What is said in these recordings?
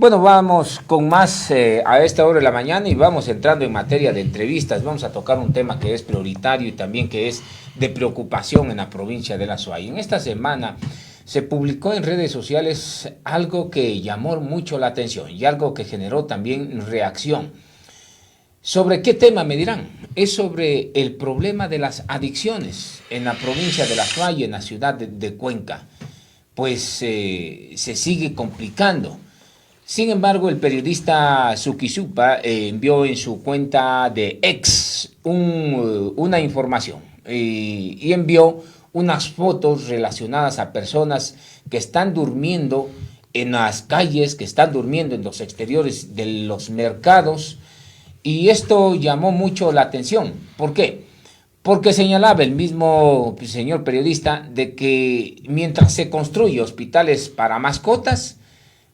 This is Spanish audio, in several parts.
Bueno, vamos con más a esta hora de la mañana y vamos entrando en materia de entrevistas. Vamos a tocar un tema que es prioritario y también que es de preocupación en la provincia de La Suay. En esta semana se publicó en redes sociales algo que llamó mucho la atención y algo que generó también reacción. ¿Sobre qué tema me dirán? Es sobre el problema de las adicciones en la provincia de La Suay, en la ciudad de Cuenca. Pues se sigue complicando. Sin embargo, el periodista Suquisupa envió en su cuenta de X una información y envió unas fotos relacionadas a personas que están durmiendo en las calles, que están durmiendo en los exteriores de los mercados, y esto llamó mucho la atención. ¿Por qué? Porque señalaba el mismo señor periodista de que mientras se construyen hospitales para mascotas,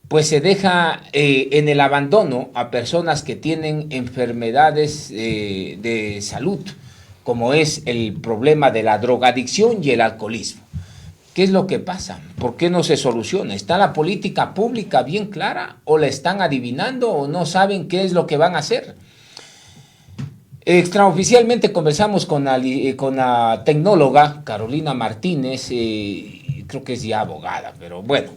pues se deja en el abandono a personas que tienen enfermedades de salud, como es el problema de la drogadicción y el alcoholismo. ¿Qué es lo que pasa? ¿Por qué no se soluciona? ¿Está la política pública bien clara o la están adivinando o no saben qué es lo que van a hacer? Extraoficialmente conversamos con la tecnóloga Carolina Martínez, creo que es ya abogada, pero bueno.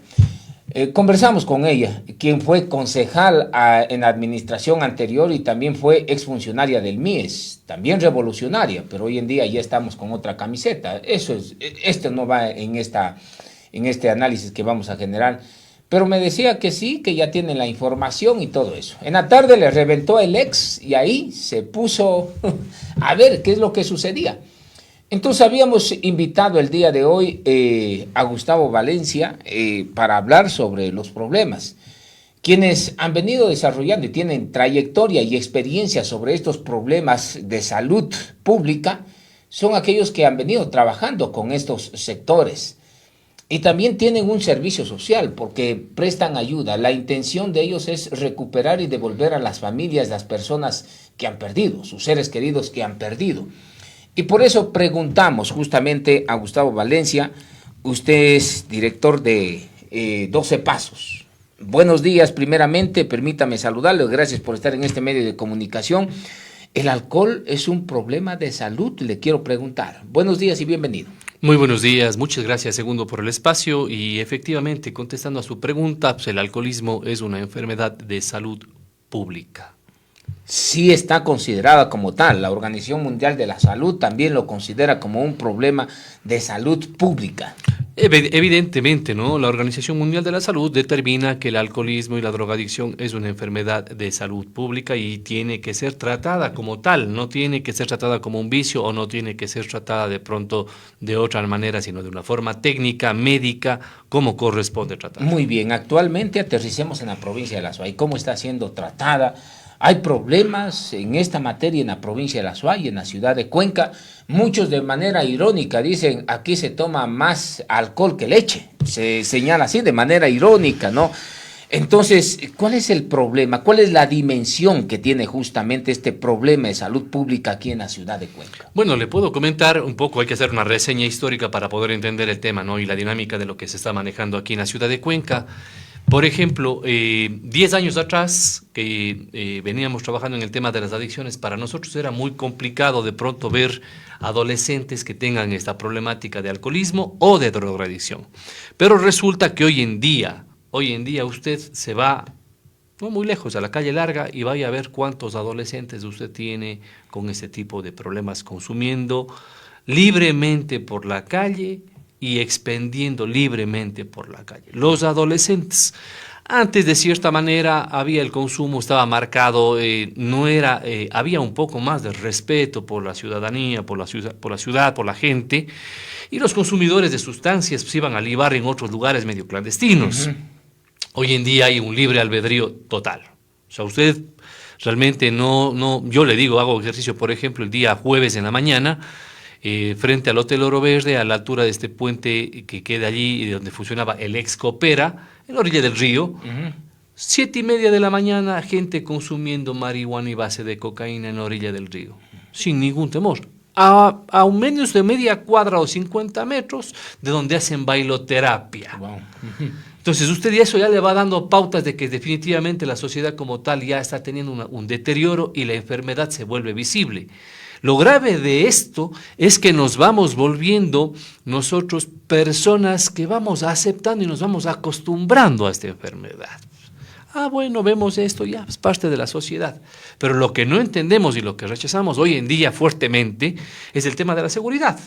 Conversamos con ella, quien fue concejal en la administración anterior y también fue exfuncionaria del MIES, también revolucionaria, pero hoy en día ya estamos con otra camiseta. Esto no va en este análisis que vamos a generar, pero me decía que sí, que ya tienen la información y todo eso. En la tarde le reventó el ex y ahí se puso a ver qué es lo que sucedía. Entonces habíamos invitado el día de hoy a Gustavo Valencia para hablar sobre los problemas. Quienes han venido desarrollando y tienen trayectoria y experiencia sobre estos problemas de salud pública son aquellos que han venido trabajando con estos sectores. Y también tienen un servicio social porque prestan ayuda. La intención de ellos es recuperar y devolver a las familias, las personas que han perdido, sus seres queridos que han perdido. Y por eso preguntamos justamente a Gustavo Valencia. Usted es director de 12 Pasos. Buenos días, primeramente, permítame saludarle, gracias por estar en este medio de comunicación. ¿El alcohol es un problema de salud? Le quiero preguntar. Buenos días y bienvenido. Muy buenos días, muchas gracias, Segundo, por el espacio. Y efectivamente, contestando a su pregunta, pues el alcoholismo es una enfermedad de salud pública. Sí está considerada como tal. La Organización Mundial de la Salud también lo considera como un problema de salud pública. Evidentemente, ¿no? La Organización Mundial de la Salud determina que el alcoholismo y la drogadicción es una enfermedad de salud pública y tiene que ser tratada como tal, no tiene que ser tratada como un vicio o no tiene que ser tratada de pronto de otra manera, sino de una forma técnica, médica, como corresponde tratar. Muy bien, actualmente aterricemos en la provincia de La Suay. ¿Cómo está siendo tratada? Hay problemas en esta materia en la provincia de La Suay, en la ciudad de Cuenca. Muchos de manera irónica dicen, aquí se toma más alcohol que leche. Se señala así de manera irónica, ¿no? Entonces, ¿cuál es el problema? ¿Cuál es la dimensión que tiene justamente este problema de salud pública aquí en la ciudad de Cuenca? Bueno, le puedo comentar un poco, hay que hacer una reseña histórica para poder entender el tema, ¿no? Y la dinámica de lo que se está manejando aquí en la ciudad de Cuenca. Por ejemplo, 10 años atrás que veníamos trabajando en el tema de las adicciones, para nosotros era muy complicado de pronto ver adolescentes que tengan esta problemática de alcoholismo o de drogadicción. Pero resulta que hoy en día usted se va no muy lejos a la calle larga y vaya a ver cuántos adolescentes usted tiene con este tipo de problemas consumiendo libremente por la calle y expendiendo libremente por la calle. Los adolescentes, antes de cierta manera había el consumo, estaba marcado, había un poco más de respeto por la ciudadanía, por la ciudad, por la gente, y los consumidores de sustancias pues, iban a libar en otros lugares medio clandestinos. Hoy en día hay un libre albedrío total. O sea, usted realmente yo le digo, hago ejercicio, por ejemplo, el día jueves en la mañana, frente al Hotel Oro Verde, a la altura de este puente que queda allí, donde funcionaba el ex Coopera, en la orilla del río. 7:30 de la mañana, gente consumiendo marihuana y base de cocaína en la orilla del río, sin ningún temor. a un menos de media cuadra o 50 metros de donde hacen bailoterapia. Wow. Entonces usted eso ya le va dando pautas de que definitivamente la sociedad como tal ya está teniendo un deterioro y la enfermedad se vuelve visible. Lo grave de esto es que nos vamos volviendo nosotros personas que vamos aceptando y nos vamos acostumbrando a esta enfermedad. Bueno, vemos esto, ya es parte de la sociedad. Pero lo que no entendemos y lo que rechazamos hoy en día fuertemente es el tema de la seguridad.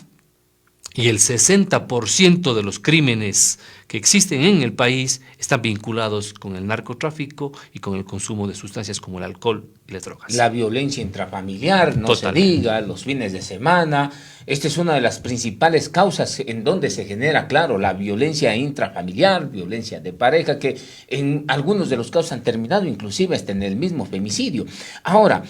Y el 60% de los crímenes que existen en el país están vinculados con el narcotráfico y con el consumo de sustancias como el alcohol y las drogas. La violencia intrafamiliar, no se diga, los fines de semana. Esta es una de las principales causas en donde se genera, claro, la violencia intrafamiliar, violencia de pareja, que en algunos de los casos han terminado inclusive hasta en el mismo femicidio. Ahora,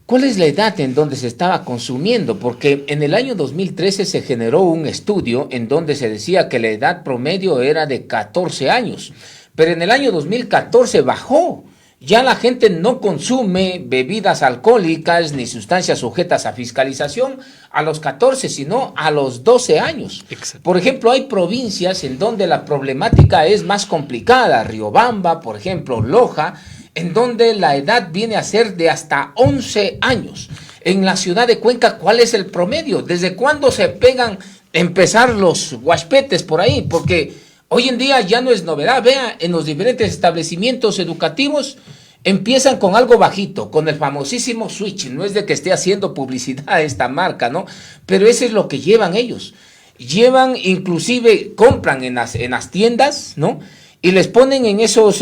¿cuál es la edad en donde se estaba consumiendo? Porque en el año 2013 se generó un estudio en donde se decía que la edad promedio era de 14 años, pero en el año 2014 bajó. Ya la gente no consume bebidas alcohólicas ni sustancias sujetas a fiscalización a los 14, sino a los 12 años. Exacto. Por ejemplo, hay provincias en donde la problemática es más complicada, Riobamba, por ejemplo, Loja, en donde la edad viene a ser de hasta 11 años. En la ciudad de Cuenca, ¿cuál es el promedio? ¿Desde cuándo se pegan empezar los huaspetes por ahí? Porque hoy en día ya no es novedad. Vea, en los diferentes establecimientos educativos empiezan con algo bajito, con el famosísimo switch. No es de que esté haciendo publicidad a esta marca, ¿no? Pero eso es lo que llevan ellos. Llevan, inclusive, compran en las tiendas, ¿no? Y les ponen en esos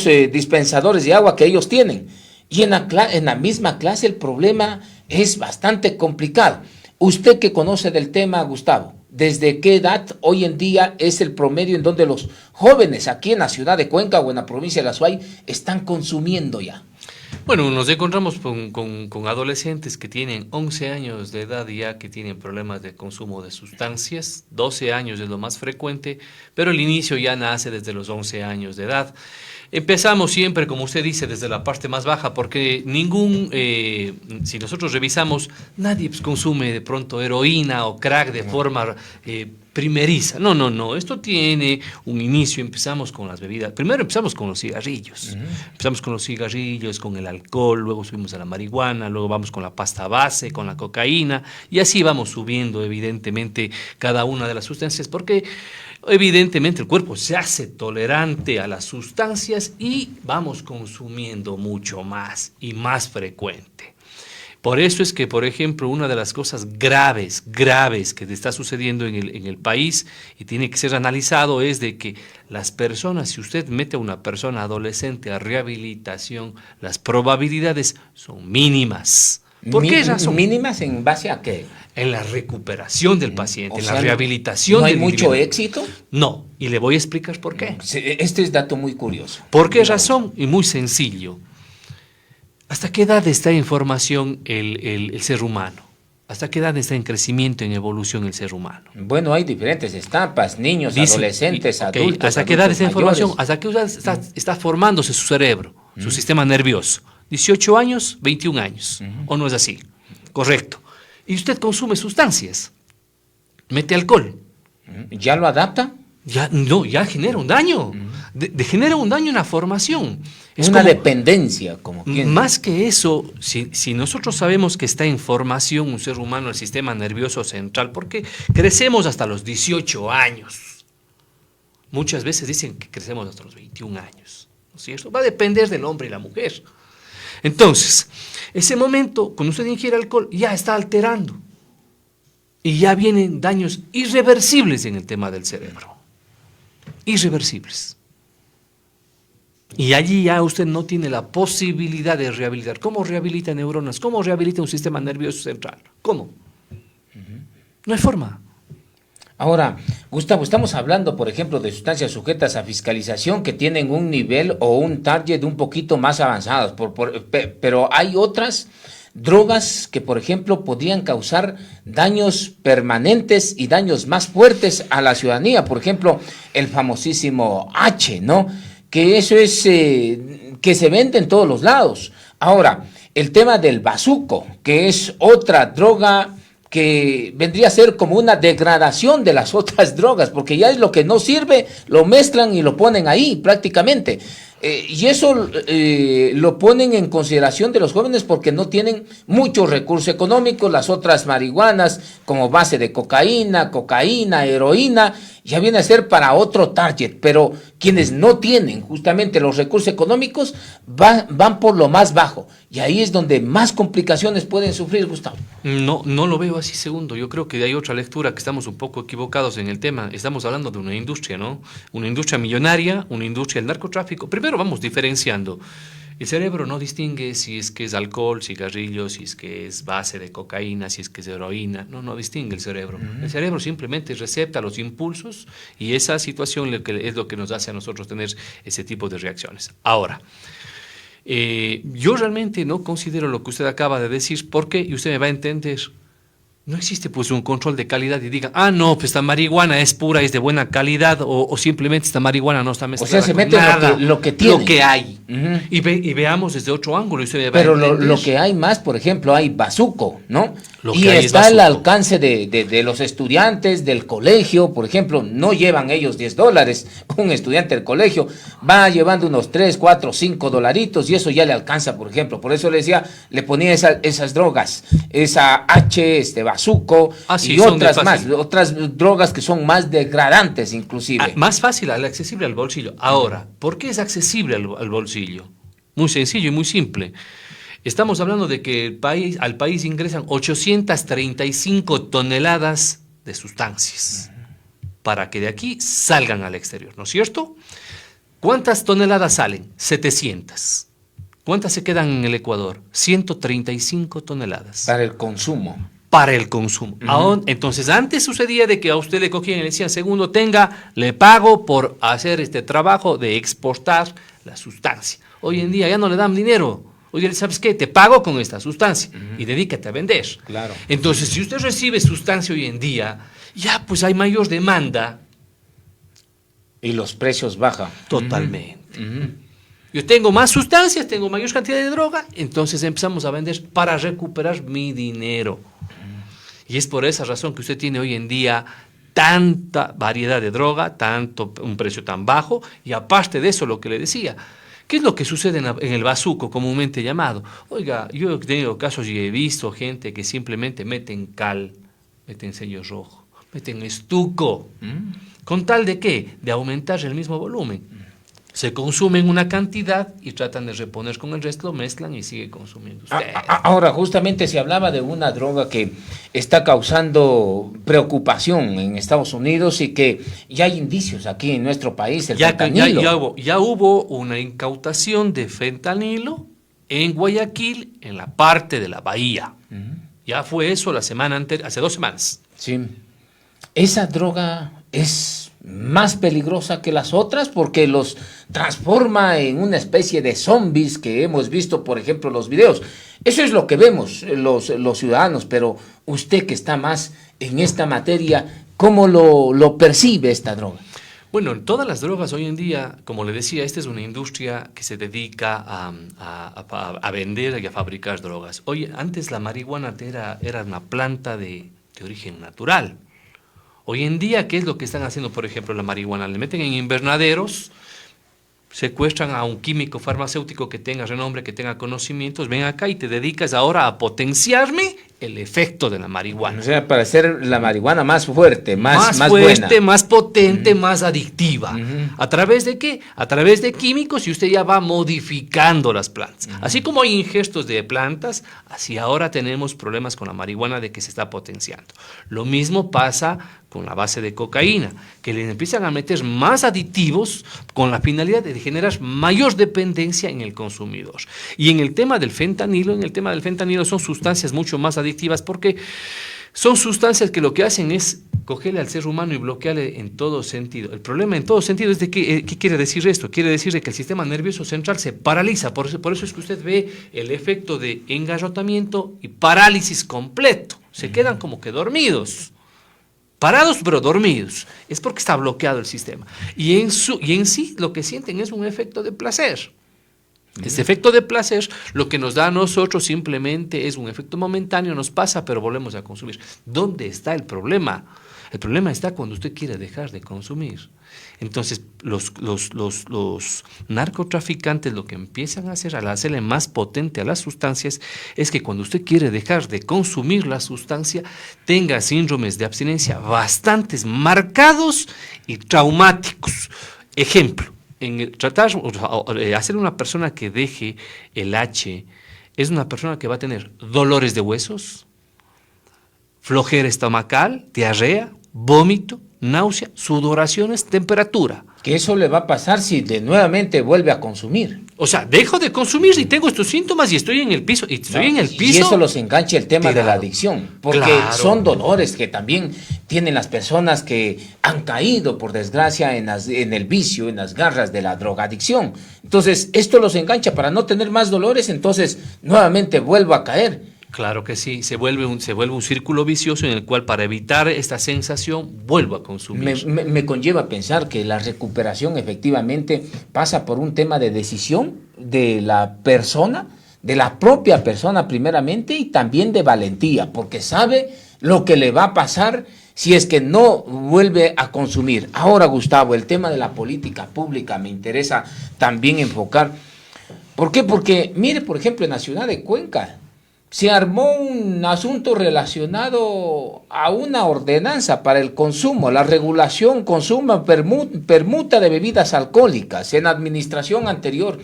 dispensadores de agua que ellos tienen. Y en la misma clase el problema es bastante complicado. Usted que conoce del tema, Gustavo, ¿desde qué edad hoy en día es el promedio en donde los jóvenes aquí en la ciudad de Cuenca o en la provincia de La Suay están consumiendo ya? Bueno, nos encontramos con adolescentes que tienen 11 años de edad ya, que tienen problemas de consumo de sustancias. 12 años es lo más frecuente, pero el inicio ya nace desde los 11 años de edad. Empezamos siempre, como usted dice, desde la parte más baja, porque si nosotros revisamos, nadie consume de pronto heroína o crack de forma primeriza. No, esto tiene un inicio. Empezamos con las bebidas. Primero empezamos con los cigarrillos. Empezamos con los cigarrillos, con el alcohol, luego subimos a la marihuana, luego vamos con la pasta base, con la cocaína, y así vamos subiendo evidentemente cada una de las sustancias, porque evidentemente el cuerpo se hace tolerante a las sustancias y vamos consumiendo mucho más y más frecuente. Por eso es que, por ejemplo, una de las cosas graves que está sucediendo en el país y tiene que ser analizado es de que las personas, si usted mete a una persona adolescente a rehabilitación, las probabilidades son mínimas. ¿Por qué razón? ¿Mínimas en base a qué? En la recuperación del paciente, en la sea, rehabilitación ¿no hay del mucho individuo. éxito? No, y le voy a explicar por qué. Este es dato muy curioso. ¿Por qué razón? Y muy sencillo. ¿Hasta qué edad está en formación el ser humano? ¿Hasta qué edad está en crecimiento, en evolución el ser humano? Bueno, hay diferentes etapas, niños, adolescentes, adultos. ¿Hasta qué edad está en mayores? formación? ¿Hasta qué edad está formándose su cerebro, su sistema nervioso? 18 años, 21 años. ¿O no es así? Correcto. Y usted consume sustancias, mete alcohol. ¿Ya lo adapta? Ya genera un daño. Genera un daño en la formación. Es una dependencia, como quien. Más que eso, si nosotros sabemos que está en formación un ser humano, el sistema nervioso central, porque crecemos hasta los 18 años. Muchas veces dicen que crecemos hasta los 21 años. ¿No es cierto? Va a depender del hombre y la mujer. Entonces, ese momento, cuando usted ingiere alcohol, ya está alterando. Y ya vienen daños irreversibles en el tema del cerebro. Irreversibles. Y allí ya usted no tiene la posibilidad de rehabilitar. ¿Cómo rehabilita neuronas? ¿Cómo rehabilita un sistema nervioso central? ¿Cómo? No hay forma. Ahora, Gustavo, estamos hablando, por ejemplo, de sustancias sujetas a fiscalización que tienen un nivel o un target un poquito más avanzados, pero hay otras drogas que, por ejemplo, podrían causar daños permanentes y daños más fuertes a la ciudadanía. Por ejemplo, el famosísimo H, ¿no? Que eso es que se vende en todos los lados. Ahora, el tema del bazuco, que es otra droga que vendría a ser como una degradación de las otras drogas, porque ya es lo que no sirve, lo mezclan y lo ponen ahí prácticamente. Y eso lo ponen en consideración de los jóvenes porque no tienen muchos recursos económicos. Las otras marihuanas como base de cocaína, heroína, ya viene a ser para otro target, pero quienes no tienen justamente los recursos económicos van por lo más bajo. Y ahí es donde más complicaciones pueden sufrir, Gustavo. No, no lo veo así, segundo. Yo creo que hay otra lectura que estamos un poco equivocados en el tema. Estamos hablando de una industria, ¿no? Una industria millonaria, una industria del narcotráfico. Primero vamos diferenciando. El cerebro no distingue si es que es alcohol, cigarrillo, si es que es base de cocaína, si es que es heroína. No distingue el cerebro. El cerebro simplemente recepta los impulsos y esa situación es lo que nos hace a nosotros tener ese tipo de reacciones. Ahora, yo realmente no considero lo que usted acaba de decir, porque, y usted me va a entender, no existe pues un control de calidad y digan, no, pues esta marihuana es pura, es de buena calidad, o simplemente esta marihuana no está mezclada. O sea, se mete nada, lo que tiene. Lo que hay. Uh-huh. Y veamos desde otro ángulo. Y usted me va Pero a entender. lo que hay más, por ejemplo, hay bazuco, ¿no? Lo y que hay está es al bazuco. alcance de los estudiantes del colegio, por ejemplo, no llevan ellos $10. Un estudiante del colegio va llevando unos 3, 4, 5 dolaritos y eso ya le alcanza, por ejemplo. Por eso le decía, le ponía esas drogas, esa bazuco Sí, y otras más, otras drogas que son más degradantes inclusive. Más fácil, accesible al bolsillo. Ahora, ¿por qué es accesible al bolsillo? Muy sencillo y muy simple. Estamos hablando de que al país ingresan 835 toneladas de sustancias para que de aquí salgan al exterior, ¿no es cierto? ¿Cuántas toneladas salen? 700. ¿Cuántas se quedan en el Ecuador? 135 toneladas. Para el consumo. Para el consumo. Entonces, antes sucedía de que a usted le cogían y le decían, segundo, le pago por hacer este trabajo de exportar la sustancia. Hoy en día ya no le dan dinero. Oye, ¿sabes qué? Te pago con esta sustancia y dedícate a vender. Claro. Entonces, si usted recibe sustancia hoy en día, ya pues hay mayor demanda. Y los precios bajan. Totalmente. Yo tengo más sustancias, tengo mayor cantidad de droga, entonces empezamos a vender para recuperar mi dinero. Y es por esa razón que usted tiene hoy en día tanta variedad de droga, un precio tan bajo, y aparte de eso, lo que le decía, ¿qué es lo que sucede en el bazuco, comúnmente llamado? Oiga, yo he tenido casos y he visto gente que simplemente meten cal, meten sello rojo, meten estuco, ¿con tal de qué? De aumentar el mismo volumen. Se consumen una cantidad y tratan de reponer con el resto, lo mezclan y sigue consumiendo usted. Ahora, justamente se hablaba de una droga que está causando preocupación en Estados Unidos y que ya hay indicios aquí en nuestro país, el fentanilo. Ya hubo una incautación de fentanilo en Guayaquil, en la parte de la bahía. Ya fue eso la semana anterior, hace 2 semanas. Sí. Esa droga es más peligrosa que las otras porque los transforma en una especie de zombies que hemos visto, por ejemplo, en los videos. Eso es lo que vemos los ciudadanos, pero usted que está más en esta materia, ¿cómo lo percibe esta droga? Bueno, en todas las drogas hoy en día, como le decía, esta es una industria que se dedica a vender y a fabricar drogas. Oye, antes la marihuana era una planta de origen natural. Hoy en día, ¿qué es lo que están haciendo, por ejemplo, la marihuana? Le meten en invernaderos, secuestran a un químico farmacéutico que tenga renombre, que tenga conocimientos, ven acá y te dedicas ahora a potenciarme el efecto de la marihuana. O sea, para hacer la marihuana más fuerte, más fuerte, buena. más potente, más adictiva. ¿A través de qué? A través de químicos y usted ya va modificando las plantas. Así como hay ingestos de plantas, así ahora tenemos problemas con la marihuana de que se está potenciando. Lo mismo pasa con la base de cocaína, que le empiezan a meter más aditivos con la finalidad de generar mayor dependencia en el consumidor. Y en el tema del fentanilo, son sustancias mucho más adictivas porque son sustancias que lo que hacen es cogerle al ser humano y bloquearle en todo sentido. El problema en todo sentido es de que, ¿qué quiere decir esto? Quiere decir de que el sistema nervioso central se paraliza. Por eso es que usted ve el efecto de engarrotamiento y parálisis completo. Se quedan como que dormidos. Parados pero dormidos, es porque está bloqueado el sistema. Y en sí lo que sienten es un efecto de placer. Ese efecto de placer, lo que nos da a nosotros simplemente es un efecto momentáneo, nos pasa, pero volvemos a consumir. ¿Dónde está el problema? El problema está cuando usted quiere dejar de consumir. Entonces, los narcotraficantes lo que empiezan a hacer, al hacerle más potente a las sustancias, es que cuando usted quiere dejar de consumir la sustancia, tenga síndromes de abstinencia bastantes marcados y traumáticos. Ejemplo, hacer una persona que deje el H, es una persona que va a tener dolores de huesos, flojera estomacal, diarrea, vómito, náusea, sudoraciones, temperatura. Que eso le va a pasar si nuevamente vuelve a consumir. O sea, dejo de consumir y tengo estos síntomas y estoy en el piso. Y eso los engancha el tema de la adicción. Porque son dolores que también tienen las personas que han caído, por desgracia, en el vicio, en las garras de la drogadicción. Entonces, esto los engancha para no tener más dolores, entonces nuevamente vuelvo a caer. Claro que sí, se vuelve un círculo vicioso en el cual para evitar esta sensación vuelvo a consumir. Me conlleva a pensar que la recuperación efectivamente pasa por un tema de decisión de la persona, de la propia persona primeramente y también de valentía, porque sabe lo que le va a pasar si es que no vuelve a consumir. Ahora, Gustavo, el tema de la política pública me interesa también enfocar. ¿Por qué? Porque, mire, por ejemplo, en la ciudad de Cuenca, se armó un asunto relacionado a una ordenanza para el consumo, la regulación, consumo, permuta de bebidas alcohólicas en administración anterior.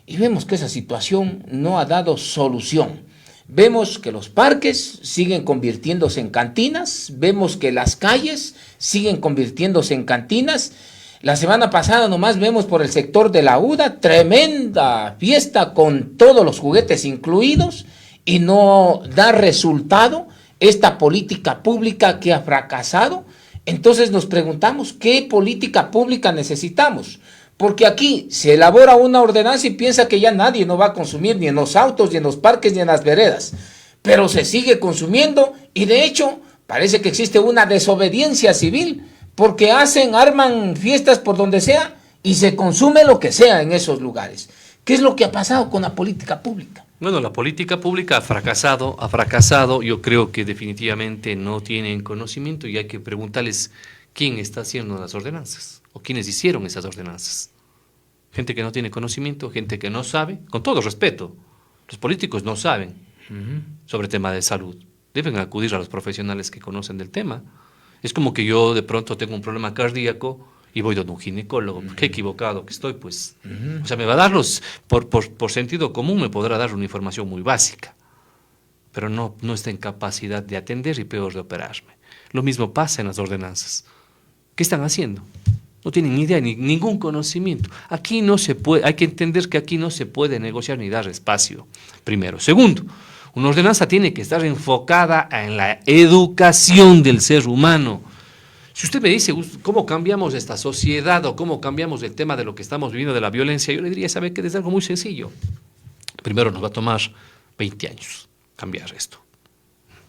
Y vemos que esa situación no ha dado solución. Vemos que los parques siguen convirtiéndose en cantinas, vemos que las calles siguen convirtiéndose en cantinas. La semana pasada nomás vemos por el sector de la UDA tremenda fiesta con todos los juguetes incluidos, y no da resultado esta política pública que ha fracasado. Entonces nos preguntamos, ¿qué política pública necesitamos? Porque aquí se elabora una ordenanza y piensa que ya nadie no va a consumir ni en los autos, ni en los parques, ni en las veredas. Pero se sigue consumiendo y de hecho parece que existe una desobediencia civil porque arman fiestas por donde sea y se consume lo que sea en esos lugares. ¿Qué es lo que ha pasado con la política pública? Bueno, la política pública ha fracasado, yo creo que definitivamente no tienen conocimiento y hay que preguntarles quién está haciendo las ordenanzas o quiénes hicieron esas ordenanzas. Gente que no tiene conocimiento, gente que no sabe, con todo respeto, los políticos no saben sobre tema de salud, deben acudir a los profesionales que conocen del tema. Es como que yo de pronto tengo un problema cardíaco y voy donde un ginecólogo, qué equivocado que estoy, pues. O sea, me va a dar por sentido común, me podrá dar una información muy básica, pero no está en capacidad de atender y peor de operarme. Lo mismo pasa en las ordenanzas. ¿Qué están haciendo? No tienen ni idea, ni ningún conocimiento. Aquí no se puede, hay que entender que aquí no se puede negociar ni dar espacio, primero. Segundo, una ordenanza tiene que estar enfocada en la educación del ser humano. Si usted me dice cómo cambiamos esta sociedad o cómo cambiamos el tema de lo que estamos viviendo de la violencia, yo le diría, ¿sabe qué? Es algo muy sencillo. Primero nos va a tomar 20 años cambiar esto.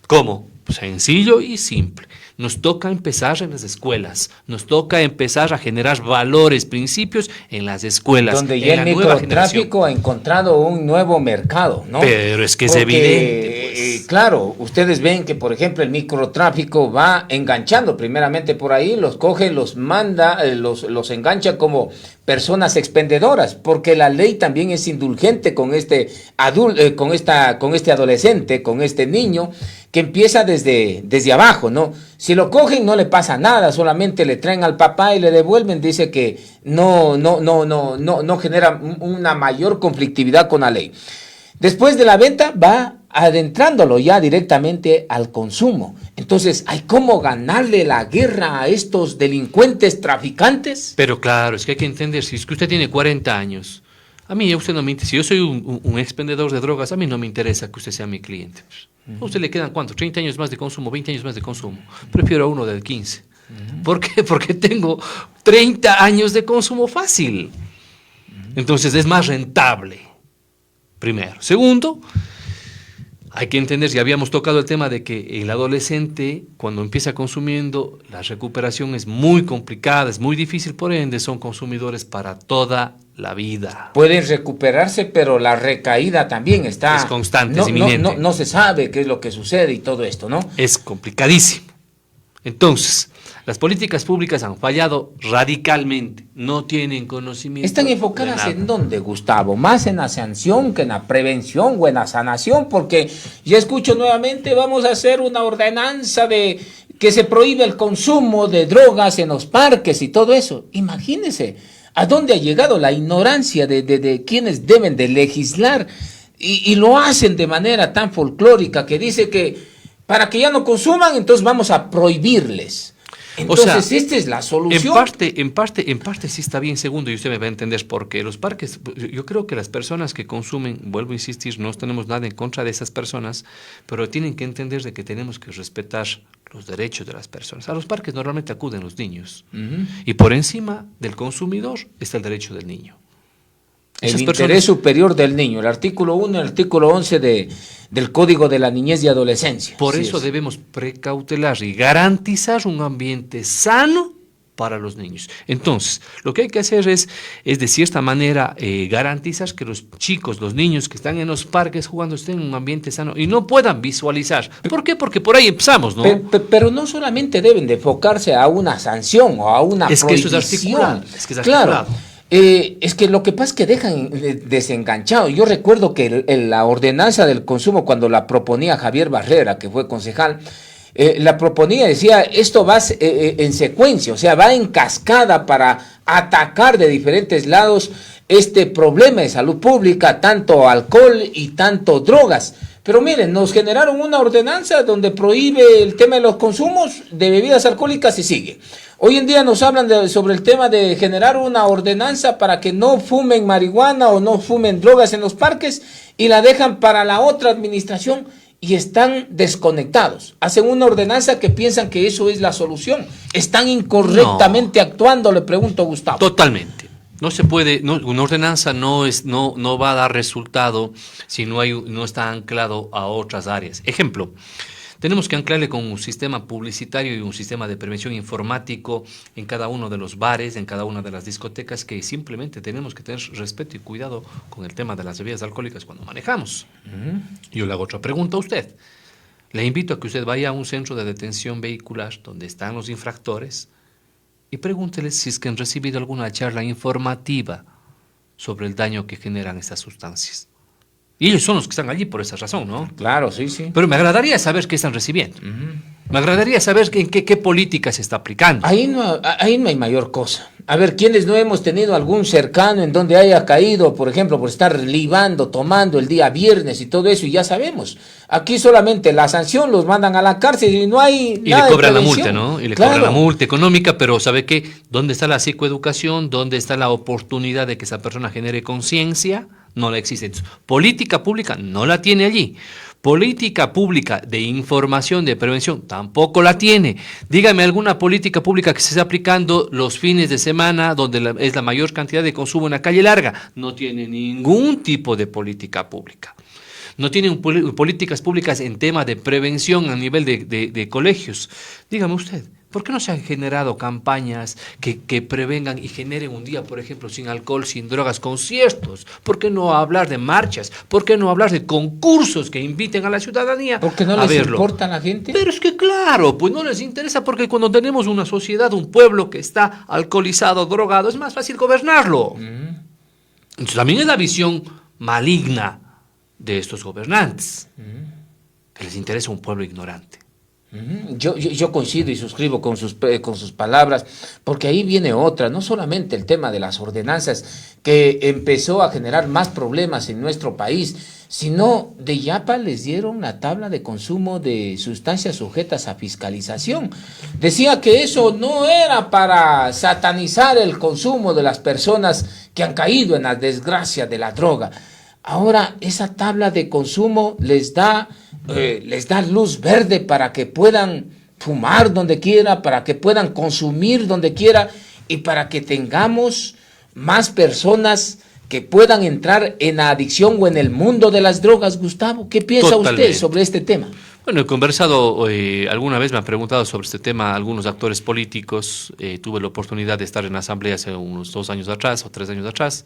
¿Cómo? Pues sencillo y simple. Nos toca empezar en las escuelas, nos toca empezar a generar valores, principios en las escuelas. Donde ya el microtráfico ha encontrado un nuevo mercado, ¿no? Pero es que es evidente. Pues. Claro, ustedes ven que, por ejemplo, el microtráfico va enganchando primeramente por ahí, los coge, los manda, los engancha como personas expendedoras, porque la ley también es indulgente con este adolescente, con este niño, que empieza desde abajo, ¿no? Si lo cogen no le pasa nada, solamente le traen al papá y le devuelven, dice que no genera una mayor conflictividad con la ley. Después de la venta va adentrándolo ya directamente al consumo. Entonces, ¿hay cómo ganarle la guerra a estos delincuentes traficantes? Pero claro, es que hay que entender, si es que usted tiene 40 años, a mí usted no me interesa, si yo soy un expendedor de drogas, a mí no me interesa que usted sea mi cliente. A usted le quedan, ¿cuánto? 30 años más de consumo, 20 años más de consumo. Prefiero a uno del 15. ¿Por qué? Porque tengo 30 años de consumo fácil. Entonces es más rentable. Primero. Segundo, hay que entender, ya habíamos tocado el tema de que el adolescente, cuando empieza consumiendo, la recuperación es muy complicada, es muy difícil, por ende son consumidores para toda la vida. Pueden recuperarse, pero la recaída también está... Es constante, no, es inminente. No se sabe qué es lo que sucede y todo esto, ¿no? Es complicadísimo. Entonces, las políticas públicas han fallado radicalmente, no tienen conocimiento. ¿Están enfocadas en dónde, Gustavo? ¿Más en la sanción que en la prevención o en la sanación? Porque ya escucho nuevamente, vamos a hacer una ordenanza de que se prohíbe el consumo de drogas en los parques y todo eso. Imagínense a dónde ha llegado la ignorancia de quienes deben de legislar y lo hacen de manera tan folclórica que dice que para que ya no consuman, entonces vamos a prohibirles. Entonces, o sea, esta es la solución. En parte sí está bien, segundo, y usted me va a entender por qué. Los parques, yo creo que las personas que consumen, vuelvo a insistir, no tenemos nada en contra de esas personas, pero tienen que entender de que tenemos que respetar los derechos de las personas. A los parques normalmente acuden los niños, y por encima del consumidor está el derecho del niño. El interés superior del niño, el artículo 1 y el artículo 11 del Código de la Niñez y Adolescencia. Por eso debemos precautelar y garantizar un ambiente sano para los niños. Entonces, lo que hay que hacer es de cierta manera garantizar que los chicos, los niños que están en los parques jugando estén en un ambiente sano y no puedan visualizar. ¿Por qué? Porque por ahí empezamos, ¿no? Pero no solamente deben de enfocarse a una sanción o a una prohibición. Es que eso es articulado. Claro. Es que lo que pasa es que dejan desenganchado. Yo recuerdo que la ordenanza del consumo, cuando la proponía Javier Barrera, que fue concejal, la proponía, decía, esto va en secuencia, o sea, va en cascada para atacar de diferentes lados este problema de salud pública, tanto alcohol y tanto drogas. Pero miren, nos generaron una ordenanza donde prohíbe el tema de los consumos de bebidas alcohólicas y sigue. Hoy en día nos hablan sobre el tema de generar una ordenanza para que no fumen marihuana o no fumen drogas en los parques y la dejan para la otra administración y están desconectados. Hacen una ordenanza que piensan que eso es la solución. ¿Están incorrectamente actuando? Le pregunto a Gustavo. Totalmente. No se puede, una ordenanza no va a dar resultado si no está anclado a otras áreas. Ejemplo, tenemos que anclarle con un sistema publicitario y un sistema de prevención informático en cada uno de los bares, en cada una de las discotecas, que simplemente tenemos que tener respeto y cuidado con el tema de las bebidas alcohólicas cuando manejamos. Yo le hago otra pregunta a usted. Le invito a que usted vaya a un centro de detención vehicular donde están los infractores y pregúnteles si es que han recibido alguna charla informativa sobre el daño que generan estas sustancias. Y ellos son los que están allí por esa razón, ¿no? Claro, sí. Pero me agradaría saber qué están recibiendo. Me agradaría saber en qué política se está aplicando. Ahí no hay mayor cosa. A ver, ¿quiénes no hemos tenido algún cercano en donde haya caído, por ejemplo, por estar libando, tomando el día viernes y todo eso? Y ya sabemos. Aquí solamente la sanción los mandan a la cárcel y no hay y nada le cobran la multa, ¿no? Y le cobran la multa económica, pero ¿sabe qué? ¿Dónde está la psicoeducación? ¿Dónde está la oportunidad de que esa persona genere conciencia? No la existe. Entonces, política pública no la tiene allí. Política pública de información, de prevención, tampoco la tiene. Dígame alguna política pública que se esté aplicando los fines de semana, donde es la mayor cantidad de consumo en la calle larga. No tiene ningún tipo de política pública. No tienen políticas públicas en tema de prevención a nivel de colegios. Dígame usted, ¿por qué no se han generado campañas que prevengan y generen un día, por ejemplo, sin alcohol, sin drogas, conciertos? ¿Por qué no hablar de marchas? ¿Por qué no hablar de concursos que inviten a la ciudadanía? ¿Porque no les importa a la gente? Pero es que claro, pues no les interesa, porque cuando tenemos una sociedad, un pueblo que está alcoholizado, drogado, es más fácil gobernarlo. Entonces también es la visión maligna de estos gobernantes, que les interesa un pueblo ignorante. Yo coincido y suscribo con sus palabras, porque ahí viene otra, no solamente el tema de las ordenanzas que empezó a generar más problemas en nuestro país, sino de Yapa les dieron la tabla de consumo de sustancias sujetas a fiscalización. Decía que eso no era para satanizar el consumo de las personas que han caído en la desgracia de la droga. Ahora esa tabla de consumo les da luz verde para que puedan fumar donde quiera, para que puedan consumir donde quiera y para que tengamos más personas que puedan entrar en la adicción o en el mundo de las drogas. Gustavo, ¿qué piensa usted sobre este tema? Bueno, he conversado, alguna vez me han preguntado sobre este tema algunos actores políticos. Tuve la oportunidad de estar en la asamblea hace unos 2 años atrás o 3 años atrás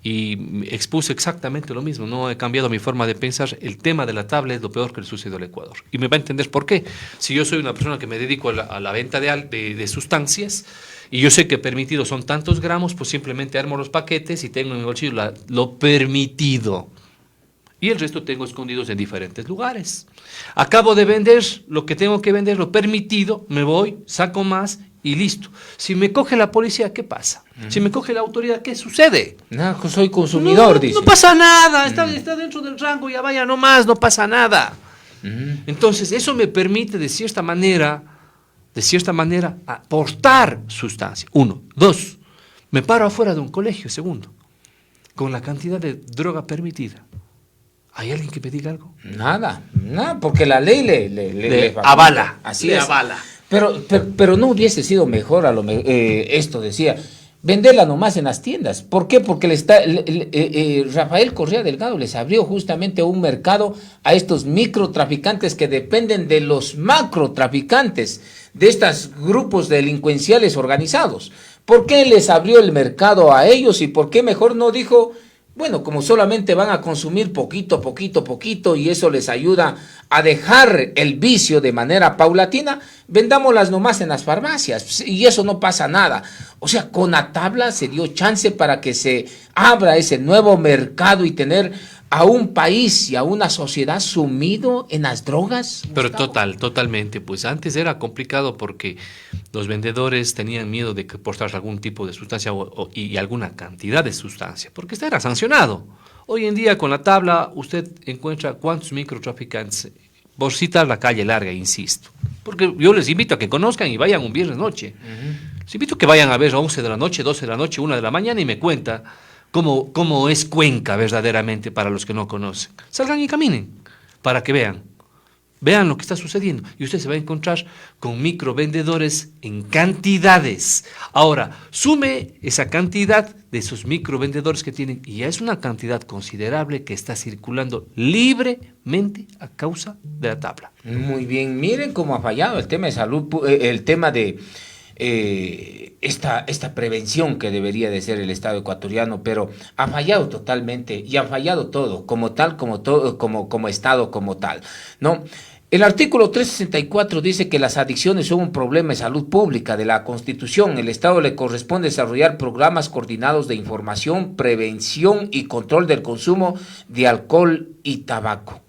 y expuse exactamente lo mismo. No he cambiado mi forma de pensar. El tema de la tabla es lo peor que le sucedió al Ecuador. Y me va a entender por qué. Si yo soy una persona que me dedico a la venta de sustancias y yo sé que permitido son tantos gramos, pues simplemente armo los paquetes y tengo en mi bolsillo lo permitido. Y el resto tengo escondidos en diferentes lugares. Acabo de vender lo que tengo que vender, lo permitido, me voy, saco más y listo. Si me coge la policía, ¿qué pasa? Si me coge la autoridad, ¿qué sucede? No, soy consumidor, dice. No pasa nada, está dentro del rango, ya vaya nomás, no pasa nada. Entonces, eso me permite, de cierta manera, aportar sustancia. 1. 2, me paro afuera de un colegio. 2, con la cantidad de droga permitida. ¿Hay alguien que me diga algo? Nada, porque la ley le avala. Así es. Avala. Pero no hubiese sido mejor esto, decía, venderla nomás en las tiendas. ¿Por qué? Porque Rafael Correa Delgado les abrió justamente un mercado a estos microtraficantes que dependen de los macrotraficantes, de estos grupos delincuenciales organizados. ¿Por qué les abrió el mercado a ellos y por qué mejor no dijo... Bueno, como solamente van a consumir poquito, y eso les ayuda a dejar el vicio de manera paulatina, vendámoslas nomás en las farmacias, y eso no pasa nada. O sea, con la tabla se dio chance para que se abra ese nuevo mercado y tener a un país y a una sociedad sumido en las drogas. Pero totalmente. Pues antes era complicado porque los vendedores tenían miedo de que portarse algún tipo de sustancia y alguna cantidad de sustancia, porque esto era sancionado. Hoy en día con la tabla usted encuentra cuántos microtraficantes, por citar la calle larga, insisto. Porque yo les invito a que conozcan y vayan un viernes noche. Les invito a que vayan a ver a 11 de la noche, 12 de la noche, 1 de la mañana y me cuenta cómo es Cuenca verdaderamente para los que no conocen. Salgan y caminen para que vean lo que está sucediendo y usted se va a encontrar con microvendedores en cantidades. Ahora, sume esa cantidad de esos microvendedores que tienen y ya es una cantidad considerable que está circulando libremente a causa de la tabla. Muy bien, miren cómo ha fallado el tema de salud, el tema de esta prevención que debería de ser el Estado ecuatoriano, pero ha fallado totalmente y ha fallado todo, como Estado como tal, ¿no? El artículo 364 dice que las adicciones son un problema de salud pública de la Constitución. El Estado le corresponde desarrollar programas coordinados de información, prevención y control del consumo de alcohol y tabaco,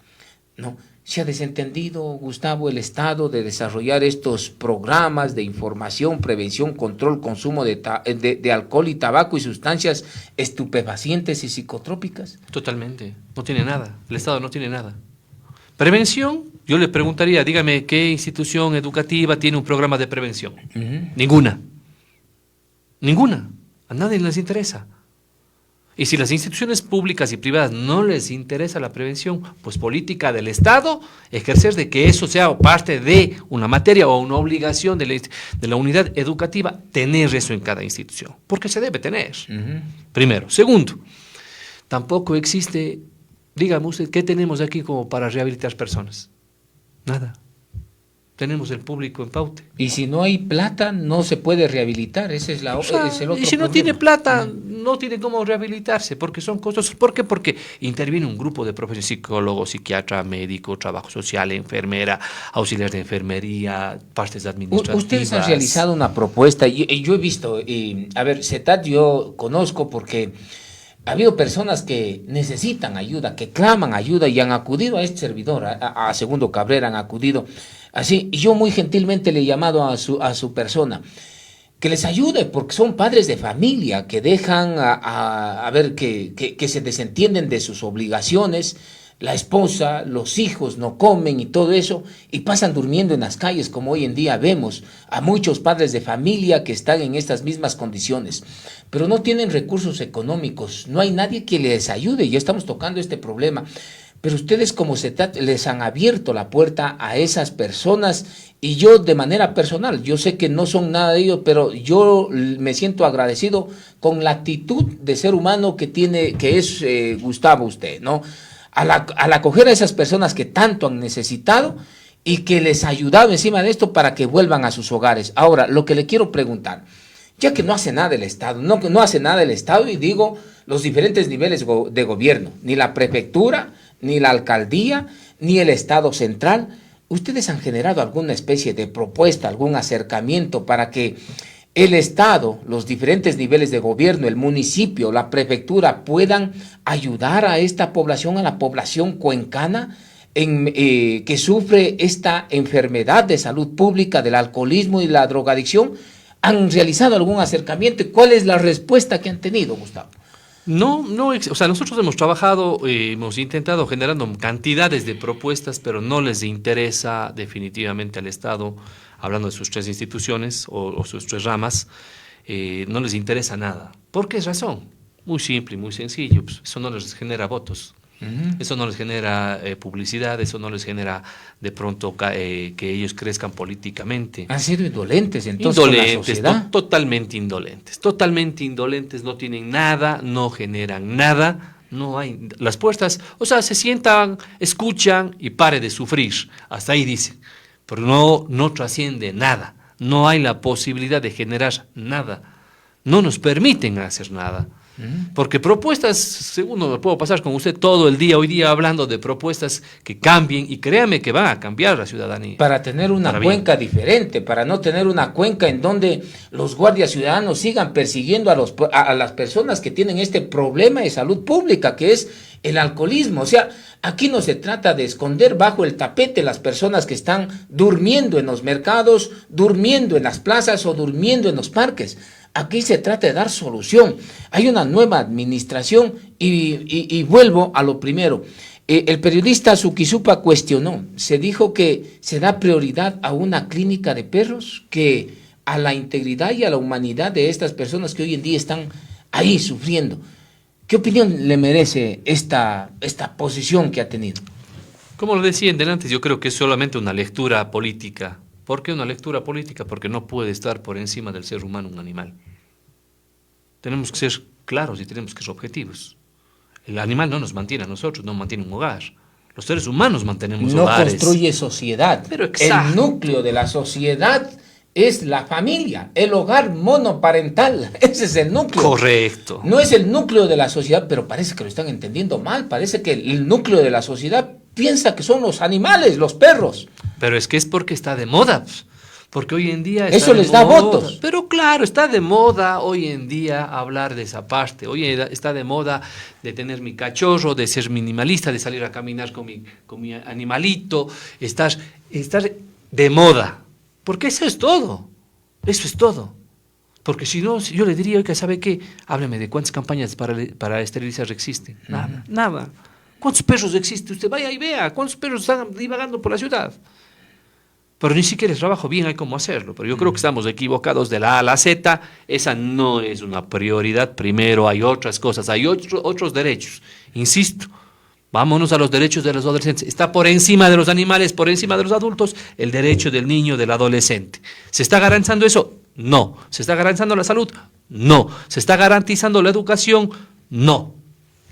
¿no? Se ha desentendido, Gustavo, el Estado de desarrollar estos programas de información, prevención, control, consumo de alcohol y tabaco y sustancias estupefacientes y psicotrópicas. Totalmente, no tiene nada, el Estado no tiene nada. Prevención, yo le preguntaría, dígame, ¿qué institución educativa tiene un programa de prevención? Ninguna, a nadie les interesa. Y si las instituciones públicas y privadas no les interesa la prevención, pues política del Estado, ejercer de que eso sea parte de una materia o una obligación de la unidad educativa, tener eso en cada institución, porque se debe tener, primero. Segundo, tampoco existe, dígame usted, ¿qué tenemos aquí como para rehabilitar personas? Nada. Tenemos el público en paute. Y si no hay plata, no se puede rehabilitar. Ese es el otro y si no problema. tiene plata, no tiene cómo rehabilitarse, porque son costosos. ¿Por qué? Porque interviene un grupo de profesionales, psicólogo, psiquiatra, médico, trabajo social, enfermera, auxiliar de enfermería, partes administrativas. Ustedes han realizado una propuesta, y yo he visto, a ver, CETAT yo conozco porque ha habido personas que necesitan ayuda, que claman ayuda y han acudido a este servidor, a Segundo Cabrera, han acudido así, y yo muy gentilmente le he llamado a su persona, que les ayude, porque son padres de familia, que dejan a ver que se desentienden de sus obligaciones, la esposa, los hijos no comen y todo eso, y pasan durmiendo en las calles, como hoy en día vemos a muchos padres de familia que están en estas mismas condiciones, pero no tienen recursos económicos, no hay nadie que les ayude, ya estamos tocando este problema. Pero ustedes como CETAT les han abierto la puerta a esas personas y yo de manera personal, yo sé que no son nada de ellos, pero yo me siento agradecido con la actitud de ser humano que es Gustavo usted, ¿no? Al acoger a esas personas que tanto han necesitado y que les ayudaba encima de esto para que vuelvan a sus hogares. Ahora, lo que le quiero preguntar, ya que no hace nada el Estado, no hace nada el Estado, y digo los diferentes niveles de gobierno, ni la prefectura, ni la alcaldía, ni el Estado central, ¿ustedes han generado alguna especie de propuesta, algún acercamiento para que el Estado, los diferentes niveles de gobierno, el municipio, la prefectura, puedan ayudar a esta población, a la población cuencana, que sufre esta enfermedad de salud pública del alcoholismo y la drogadicción? ¿Han realizado algún acercamiento? ¿Cuál es la respuesta que han tenido, Gustavo? O sea, nosotros hemos trabajado, hemos intentado generando cantidades de propuestas, pero no les interesa definitivamente al Estado, hablando de sus tres instituciones o sus tres ramas, no les interesa nada. ¿Por qué razón? Muy simple y muy sencillo, pues eso no les genera votos. Eso no les genera publicidad, eso no les genera de pronto que ellos crezcan políticamente. Han sido indolentes entonces con la sociedad. Totalmente indolentes, no tienen nada, no generan nada, no hay las puertas, o sea, se sientan, escuchan y pare de sufrir, hasta ahí dicen, pero no trasciende nada, no hay la posibilidad de generar nada, no nos permiten hacer nada. Porque propuestas, según me puedo pasar con usted todo el día, hoy día hablando de propuestas que cambien, y créame que van a cambiar la ciudadanía. Para tener una cuenca diferente, para no tener una cuenca en donde los guardias ciudadanos sigan persiguiendo a las personas que tienen este problema de salud pública, que es el alcoholismo. O sea, aquí no se trata de esconder bajo el tapete las personas que están durmiendo en los mercados, durmiendo en las plazas o durmiendo en los parques. Aquí se trata de dar solución. Hay una nueva administración y vuelvo a lo primero. El periodista Suquizupa cuestionó, se dijo que se da prioridad a una clínica de perros que a la integridad y a la humanidad de estas personas que hoy en día están ahí sufriendo. ¿Qué opinión le merece esta posición que ha tenido? Como lo decía en delante, yo creo que es solamente una lectura política. ¿Por qué una lectura política? Porque no puede estar por encima del ser humano un animal. Tenemos que ser claros y tenemos que ser objetivos. El animal no nos mantiene a nosotros, no mantiene un hogar. Los seres humanos mantenemos hogares. No construye sociedad. Pero exacto. El núcleo de la sociedad es la familia, el hogar monoparental. Ese es el núcleo. Correcto. No es el núcleo de la sociedad, pero parece que lo están entendiendo mal. Parece que el núcleo de la sociedad piensa que son los animales, los perros. Pero es que es porque está de moda. Porque hoy en día eso les da votos. Pero claro, está de moda hoy en día hablar de esa parte. Hoy está de moda de tener mi cachorro, de ser minimalista, de salir a caminar con mi animalito. Estar de moda. Porque eso es todo. Eso es todo. Porque si no, yo le diría, oiga, ¿sabe qué? Hábleme de cuántas campañas para esterilizar existen. Nada. ¿Cuántos perros existen? Usted vaya y vea. ¿Cuántos perros están divagando por la ciudad? Pero ni siquiera el trabajo bien hay cómo hacerlo. Pero yo creo que estamos equivocados de la A a la Z. Esa no es una prioridad. Primero hay otras cosas, hay otros derechos. Insisto, vámonos a los derechos de los adolescentes. Está por encima de los animales, por encima de los adultos, el derecho del niño, del adolescente. ¿Se está garantizando eso? No. ¿Se está garantizando la salud? No. ¿Se está garantizando la educación? No.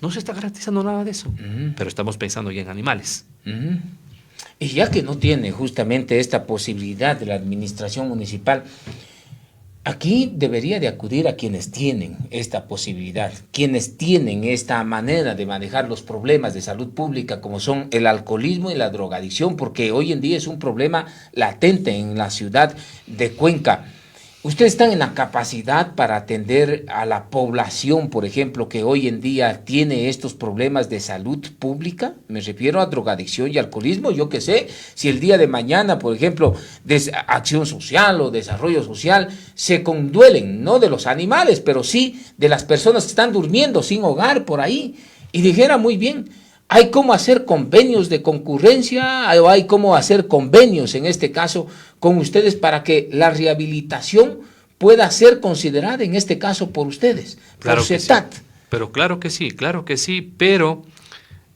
No se está garantizando nada de eso. Pero estamos pensando ya en animales. Y ya que no tiene justamente esta posibilidad de la administración municipal, aquí debería de acudir a quienes tienen esta posibilidad, quienes tienen esta manera de manejar los problemas de salud pública como son el alcoholismo y la drogadicción, porque hoy en día es un problema latente en la ciudad de Cuenca. ¿Ustedes están en la capacidad para atender a la población, por ejemplo, que hoy en día tiene estos problemas de salud pública? Me refiero a drogadicción y alcoholismo. Yo qué sé, si el día de mañana, por ejemplo, acción social o desarrollo social, se conduelen, no de los animales, pero sí de las personas que están durmiendo sin hogar por ahí. Y dijera muy bien, hay cómo hacer convenios de concurrencia, o hay cómo hacer convenios, en este caso, con ustedes para que la rehabilitación pueda ser considerada, en este caso, por ustedes, claro por CETAT. Sí. Pero claro que sí, pero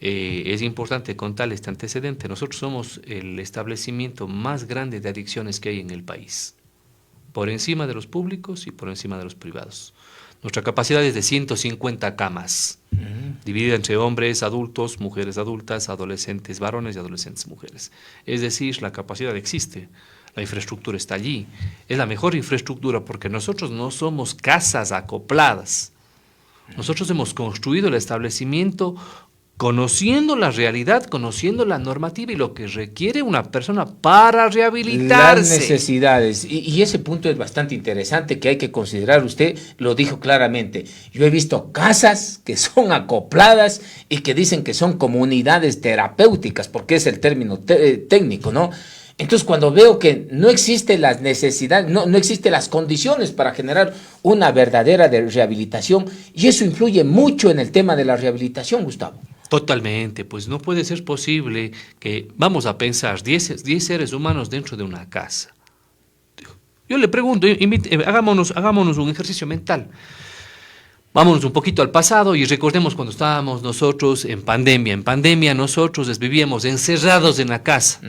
es importante contar este antecedente. Nosotros somos el establecimiento más grande de adicciones que hay en el país, por encima de los públicos y por encima de los privados. Nuestra capacidad es de 150 camas, dividida entre hombres adultos, mujeres adultas, adolescentes varones y adolescentes mujeres. Es decir, la capacidad existe, la infraestructura está allí. Es la mejor infraestructura porque nosotros no somos casas acopladas. Nosotros hemos construido el establecimiento conociendo la realidad, conociendo la normativa y lo que requiere una persona para rehabilitarse. Las necesidades. Y ese punto es bastante interesante que hay que considerar. Usted lo dijo claramente. Yo he visto casas que son acopladas y que dicen que son comunidades terapéuticas, porque es el término técnico, ¿no? Entonces, cuando veo que no existe las necesidades, no existen las condiciones para generar una verdadera rehabilitación, y eso influye mucho en el tema de la rehabilitación, Gustavo. Totalmente, pues no puede ser posible que, vamos a pensar, 10 seres humanos dentro de una casa. Yo le pregunto, hagámonos un ejercicio mental. Vámonos un poquito al pasado y recordemos cuando estábamos nosotros en pandemia. En pandemia nosotros vivíamos encerrados en la casa.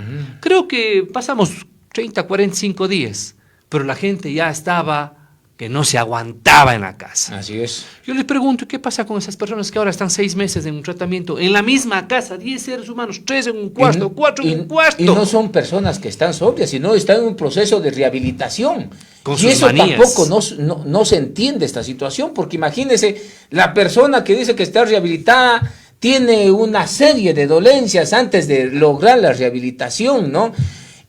Creo que pasamos 30, 45 días, pero la gente ya estaba que no se aguantaba en la casa. Así es. Yo les pregunto, ¿qué pasa con esas personas que ahora están 6 meses en un tratamiento en la misma casa? 10 seres humanos, 3 en un cuarto, 4 en un cuarto. Y no son personas que están sobrias, sino están en un proceso de rehabilitación. Con y sus eso manías. tampoco no se entiende esta situación, porque imagínese, la persona que dice que está rehabilitada tiene una serie de dolencias antes de lograr la rehabilitación, ¿no?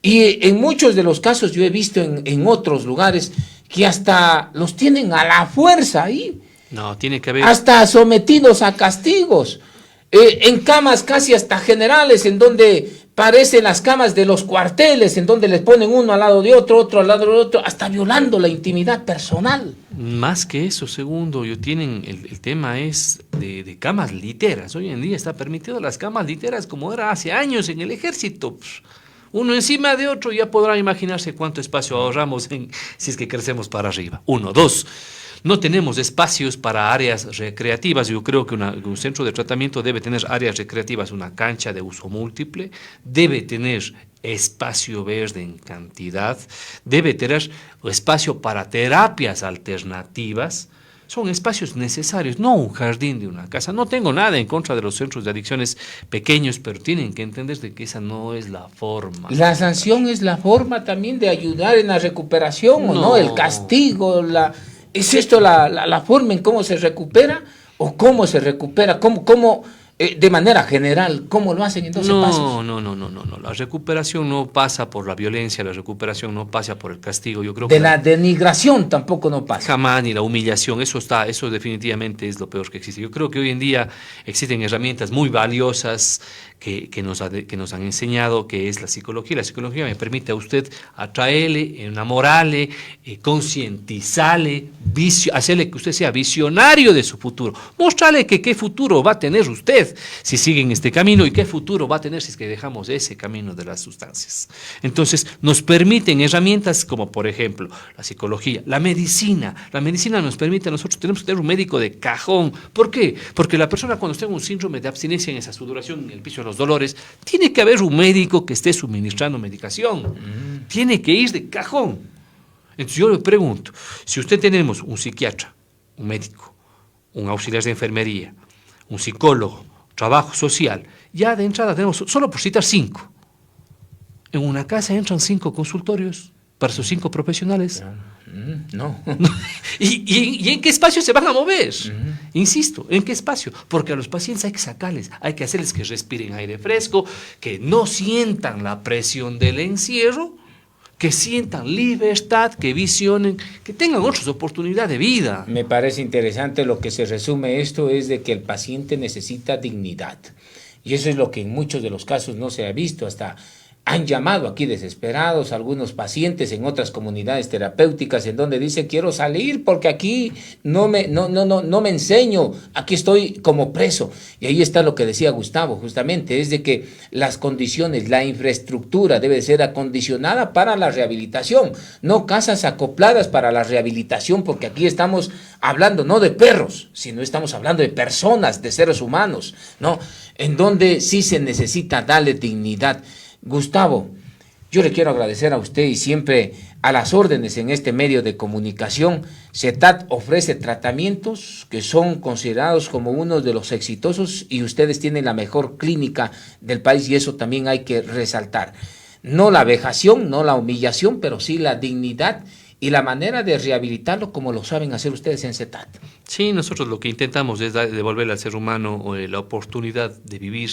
Y en muchos de los casos yo he visto en otros lugares que hasta los tienen a la fuerza ahí. No, tiene que haber... Hasta sometidos a castigos. En camas casi hasta generales, en donde parecen las camas de los cuarteles, en donde les ponen uno al lado de otro, otro al lado de otro, hasta violando la intimidad personal. Más que eso, segundo, el tema es de camas literas. Hoy en día está permitido las camas literas como era hace años en el ejército. Uno encima de otro, ya podrán imaginarse cuánto espacio ahorramos si es que crecemos para arriba. 1, 2. No tenemos espacios para áreas recreativas. Yo creo que un centro de tratamiento debe tener áreas recreativas, una cancha de uso múltiple, debe tener espacio verde en cantidad, debe tener espacio para terapias alternativas. Son espacios necesarios, no un jardín de una casa. No tengo nada en contra de los centros de adicciones pequeños, pero tienen que entender de que esa no es la forma. La sanción es la forma también de ayudar en la recuperación, ¿o no? El castigo, ¿es esto la forma en cómo se recupera? ¿O cómo se recupera? ¿Cómo de manera general, cómo lo hacen en 12 pasos? No. La recuperación no pasa por la violencia, la recuperación no pasa por el castigo. Yo creo de que la denigración tampoco no pasa. Jamás, ni la humillación, eso definitivamente es lo peor que existe. Yo creo que hoy en día existen herramientas muy valiosas que nos han enseñado, que es la psicología. La psicología me permite a usted atraerle, enamorarle, concientizarle, hacerle que usted sea visionario de su futuro, mostrarle que qué futuro va a tener usted si sigue en este camino y qué futuro va a tener si es que dejamos ese camino de las sustancias. Entonces, nos permiten herramientas como, por ejemplo, la psicología, la medicina. La medicina nos permite, nosotros tenemos que tener un médico de cajón. ¿Por qué? Porque la persona cuando tenga un síndrome de abstinencia en esa sudoración, en el piso de los dolores, tiene que haber un médico que esté suministrando medicación. Tiene que ir de cajón. Entonces yo le pregunto, si usted tenemos un psiquiatra, un médico, un auxiliar de enfermería, un psicólogo, trabajo social, ya de entrada tenemos, solo por citar 5. En una casa entran 5 consultorios para sus 5 profesionales. No. ¿Y en qué espacio se van a mover? Insisto, ¿en qué espacio? Porque a los pacientes hay que sacarles, hay que hacerles que respiren aire fresco, que no sientan la presión del encierro, que sientan libertad, que visionen, que tengan otras oportunidades de vida. Me parece interesante, lo que se resume esto es de que el paciente necesita dignidad. Y eso es lo que en muchos de los casos no se ha visto. Hasta han llamado aquí desesperados algunos pacientes en otras comunidades terapéuticas en donde dicen quiero salir porque aquí no me enseño, aquí estoy como preso. Y ahí está lo que decía Gustavo, justamente, es de que las condiciones, la infraestructura debe ser acondicionada para la rehabilitación, no casas acopladas para la rehabilitación, porque aquí estamos hablando no de perros, sino estamos hablando de personas, de seres humanos, ¿no? En donde sí se necesita darle dignidad. Gustavo, Yo le quiero agradecer a usted y siempre a las órdenes en este medio de comunicación. CETAT ofrece tratamientos que son considerados como uno de los exitosos y ustedes tienen la mejor clínica del país y eso también hay que resaltar. No la vejación, no la humillación, pero sí la dignidad y la manera de rehabilitarlo como lo saben hacer ustedes en CETAT. Sí, nosotros lo que intentamos es devolverle al ser humano la oportunidad de vivir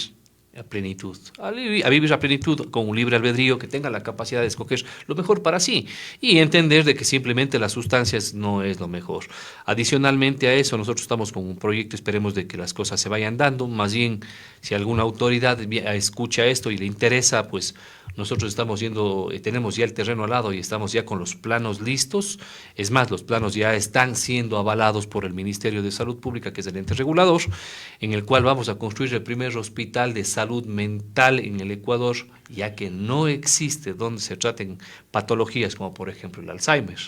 a plenitud, a vivir a plenitud con un libre albedrío, que tenga la capacidad de escoger lo mejor para sí y entender de que simplemente las sustancias no es lo mejor. Adicionalmente a eso, nosotros estamos con un proyecto, esperemos de que las cosas se vayan dando, más bien si alguna autoridad escucha esto y le interesa, pues nosotros estamos yendo, tenemos ya el terreno al lado y estamos ya con los planos listos. Es más, los planos ya están siendo avalados por el Ministerio de Salud Pública, que es el ente regulador, en el cual vamos a construir el primer hospital de salud mental en el Ecuador, ya que no existe donde se traten patologías como por ejemplo el Alzheimer,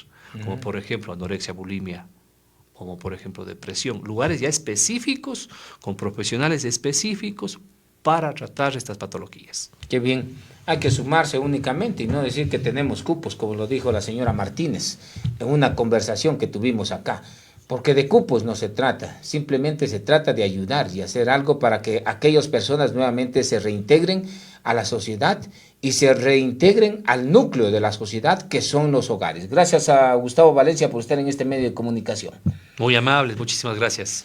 como por ejemplo anorexia, bulimia, como por ejemplo depresión, lugares ya específicos, con profesionales específicos para tratar estas patologías. Qué bien. Hay que sumarse únicamente y no decir que tenemos cupos, como lo dijo la señora Martínez en una conversación que tuvimos acá. Porque de cupos no se trata, simplemente se trata de ayudar y hacer algo para que aquellas personas nuevamente se reintegren a la sociedad y se reintegren al núcleo de la sociedad que son los hogares. Gracias a Gustavo Valencia por estar en este medio de comunicación. Muy amables, muchísimas gracias.